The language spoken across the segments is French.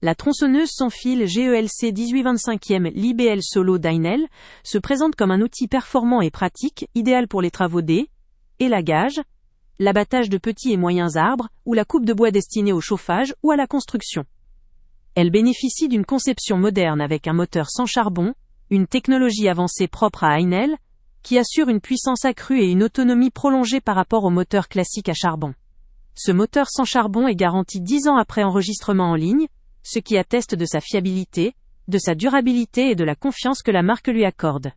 La tronçonneuse sans fil GELC 1825e Libel Solo d'Ainel se présente comme un outil performant et pratique, idéal pour les travaux élagage, l'abattage de petits et moyens arbres, ou la coupe de bois destinée au chauffage ou à la construction. Elle bénéficie d'une conception moderne avec un moteur sans charbon, une technologie avancée propre à Ainel, qui assure une puissance accrue et une autonomie prolongée par rapport au moteur classique à charbon. Ce moteur sans charbon est garanti 10 ans après enregistrement en ligne, ce qui atteste de sa fiabilité, de sa durabilité et de la confiance que la marque lui accorde.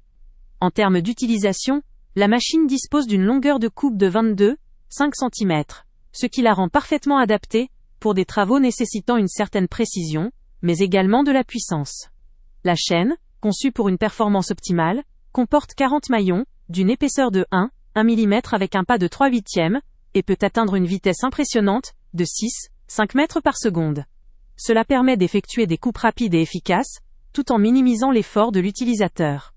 En termes d'utilisation, la machine dispose d'une longueur de coupe de 22,5 cm, ce qui la rend parfaitement adaptée pour des travaux nécessitant une certaine précision, mais également de la puissance. La chaîne, conçue pour une performance optimale, comporte 40 maillons, d'une épaisseur de 1 mm avec un pas de 3/8 et peut atteindre une vitesse impressionnante, de 5 mètres par seconde. Cela permet d'effectuer des coupes rapides et efficaces, tout en minimisant l'effort de l'utilisateur.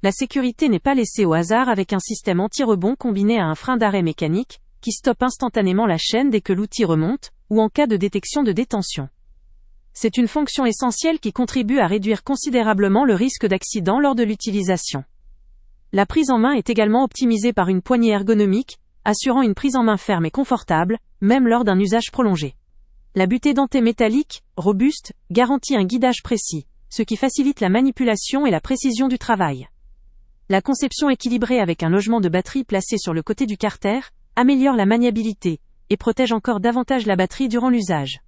La sécurité n'est pas laissée au hasard avec un système anti-rebond combiné à un frein d'arrêt mécanique, qui stoppe instantanément la chaîne dès que l'outil remonte, ou en cas de détection de détention. C'est une fonction essentielle qui contribue à réduire considérablement le risque d'accident lors de l'utilisation. La prise en main est également optimisée par une poignée ergonomique, assurant une prise en main ferme et confortable, même lors d'un usage prolongé. La butée dentée métallique, robuste, garantit un guidage précis, ce qui facilite la manipulation et la précision du travail. La conception équilibrée avec un logement de batterie placé sur le côté du carter, améliore la maniabilité, et protège encore davantage la batterie durant l'usage.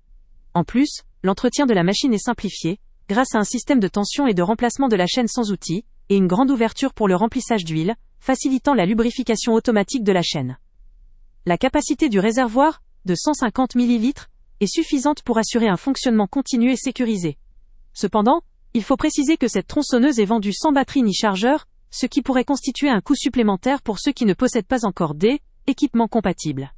En plus, l'entretien de la machine est simplifié, grâce à un système de tension et de remplacement de la chaîne sans outil, et une grande ouverture pour le remplissage d'huile, facilitant la lubrification automatique de la chaîne. La capacité du réservoir, de 150 ml, est suffisante pour assurer un fonctionnement continu et sécurisé. Cependant, il faut préciser que cette tronçonneuse est vendue sans batterie ni chargeur, ce qui pourrait constituer un coût supplémentaire pour ceux qui ne possèdent pas encore d'équipements compatibles.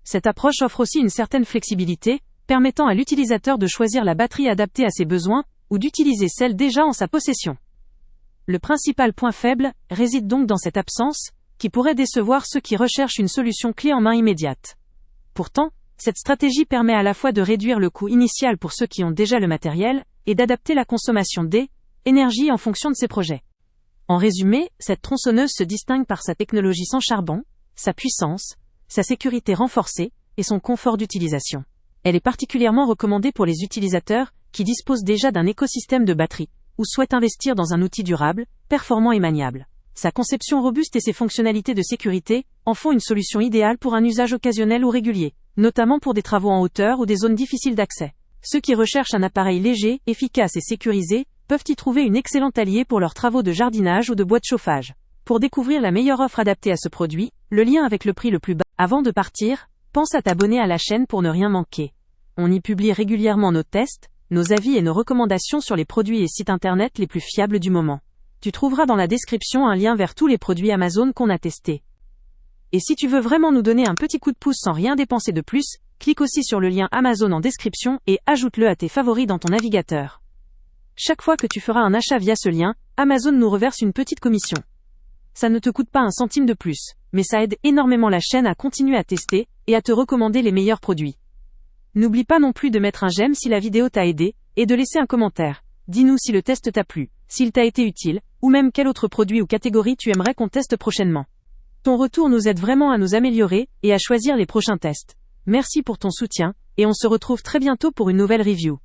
Cette approche offre aussi une certaine flexibilité, permettant à l'utilisateur de choisir la batterie adaptée à ses besoins, ou d'utiliser celle déjà en sa possession. Le principal point faible réside donc dans cette absence, qui pourrait décevoir ceux qui recherchent une solution clé en main immédiate. Pourtant, cette stratégie permet à la fois de réduire le coût initial pour ceux qui ont déjà le matériel, et d'adapter la consommation d'énergie en fonction de ses projets. En résumé, cette tronçonneuse se distingue par sa technologie sans charbon, sa puissance, sa sécurité renforcée, et son confort d'utilisation. Elle est particulièrement recommandée pour les utilisateurs qui disposent déjà d'un écosystème de batterie, ou souhaitent investir dans un outil durable, performant et maniable. Sa conception robuste et ses fonctionnalités de sécurité en font une solution idéale pour un usage occasionnel ou régulier, notamment pour des travaux en hauteur ou des zones difficiles d'accès. Ceux qui recherchent un appareil léger, efficace et sécurisé peuvent y trouver une excellente alliée pour leurs travaux de jardinage ou de bois de chauffage. Pour découvrir la meilleure offre adaptée à ce produit, le lien avec le prix le plus bas. Avant de partir, pense à t'abonner à la chaîne pour ne rien manquer. On y publie régulièrement nos tests, nos avis et nos recommandations sur les produits et sites internet les plus fiables du moment. Tu trouveras dans la description un lien vers tous les produits Amazon qu'on a testés. Et si tu veux vraiment nous donner un petit coup de pouce sans rien dépenser de plus, clique aussi sur le lien Amazon en description et ajoute-le à tes favoris dans ton navigateur. Chaque fois que tu feras un achat via ce lien, Amazon nous reverse une petite commission. Ça ne te coûte pas un centime de plus, mais ça aide énormément la chaîne à continuer à tester et à te recommander les meilleurs produits. N'oublie pas non plus de mettre un j'aime si la vidéo t'a aidé, et de laisser un commentaire. Dis-nous si le test t'a plu, s'il t'a été utile, ou même quel autre produit ou catégorie tu aimerais qu'on teste prochainement. Ton retour nous aide vraiment à nous améliorer et à choisir les prochains tests. Merci pour ton soutien, et on se retrouve très bientôt pour une nouvelle review.